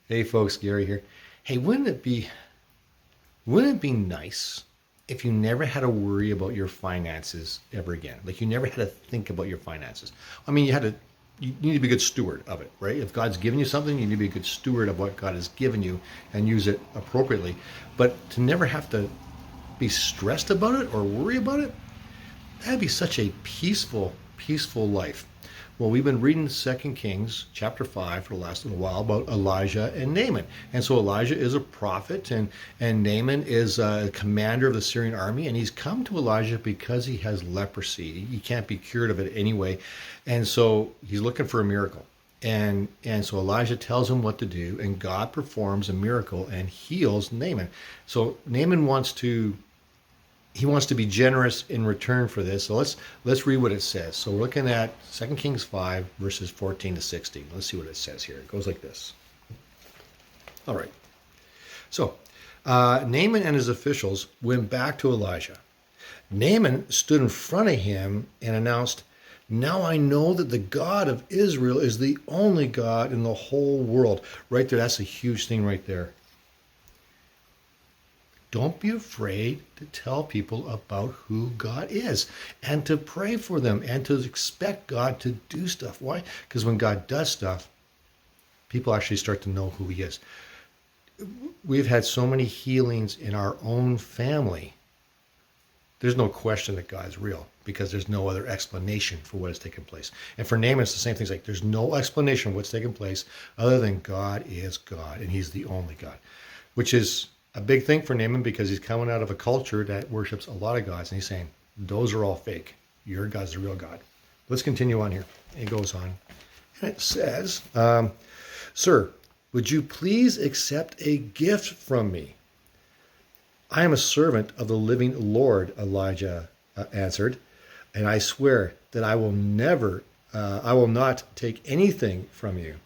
Hey folks, Gary here. Hey, wouldn't it be nice if you never had to worry about your finances ever again? Like you never had to think about your finances. I mean, you need to be a good steward of it, right? If God's given you something, you need to be a good steward of what God has given you and use it appropriately. But to never have to be stressed about it or worry about it, that'd be such a peaceful life. Well, we've been reading 2 Kings chapter 5 for the last little while about Elijah and Naaman. And so Elijah is a prophet, and Naaman is a commander of the Syrian army, and he's come to Elijah because he has leprosy. He can't be cured of it anyway. And so he's looking for a miracle. And so Elijah tells him what to do, and God performs a miracle and heals Naaman. So Naaman wants to be generous in return for this. So let's read what it says. So we're looking at 2 Kings 5 verses 14 to 16. Let's see what it says here. It goes like this. All right. So Naaman and his officials went back to Elijah. Naaman stood in front of him and announced, "Now I know that the God of Israel is the only God in the whole world." Right there, that's a huge thing right there. Don't be afraid to tell people about who God is and to pray for them and to expect God to do stuff. Why? Because when God does stuff, people actually start to know who he is. We've had so many healings in our own family. There's no question that God's real because there's no other explanation for what has taken place. And for Naaman, it's the same thing. It's like there's no explanation of what's taken place other than God is God and he's the only God, which is a big thing for Naaman because he's coming out of a culture that worships a lot of gods. And he's saying, those are all fake. Your God's the real God. Let's continue on here. It goes on. And it says, "Sir, would you please accept a gift from me? I am a servant of the living Lord," Elijah answered, "and I swear that I will not take anything from you."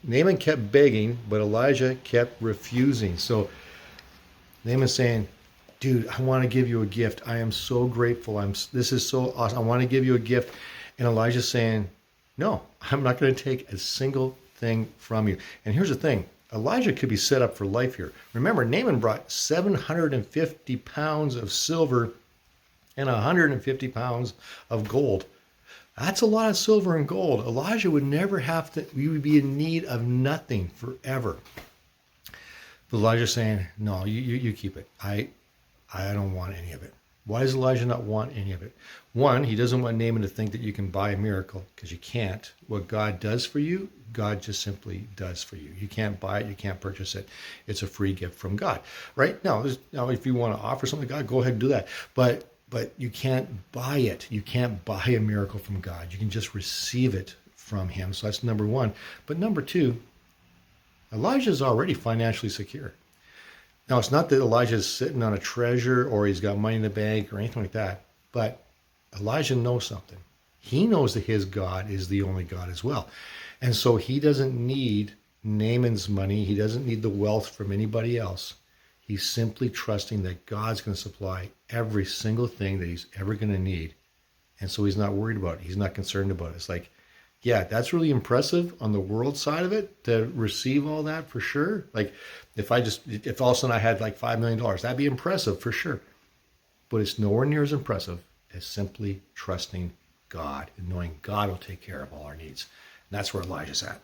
Naaman kept begging, but Elijah kept refusing. So Naaman's saying, "Dude, I want to give you a gift. I am so grateful. This is so awesome. I want to give you a gift." And Elijah's saying, "No, I'm not going to take a single thing from you." And here's the thing. Elijah could be set up for life here. Remember, Naaman brought 750 pounds of silver and 150 pounds of gold. That's a lot of silver and gold. Elijah would never have to, we would be in need of nothing forever. But Elijah's saying, "No, you keep it. I don't want any of it." Why does Elijah not want any of it? One, he doesn't want Naaman to think that you can buy a miracle because you can't. What God does for you, God just simply does for you. You can't buy it. You can't purchase it. It's a free gift from God, right? Now, if you want to offer something to God, go ahead and do that. But you can't buy it. You can't buy a miracle from God. You can just receive it from him. So that's number one. But number two, Elijah is already financially secure. Now, it's not that Elijah is sitting on a treasure or he's got money in the bank or anything like that, but Elijah knows something. He knows that his God is the only God as well. And so he doesn't need Naaman's money. He doesn't need the wealth from anybody else. He's simply trusting that God's going to supply every single thing that he's ever going to need. And so he's not worried about it. He's not concerned about it. It's like, yeah, that's really impressive on the world side of it to receive all that for sure. Like if all of a sudden I had like $5 million, that'd be impressive for sure. But it's nowhere near as impressive as simply trusting God and knowing God will take care of all our needs. And that's where Elijah's at.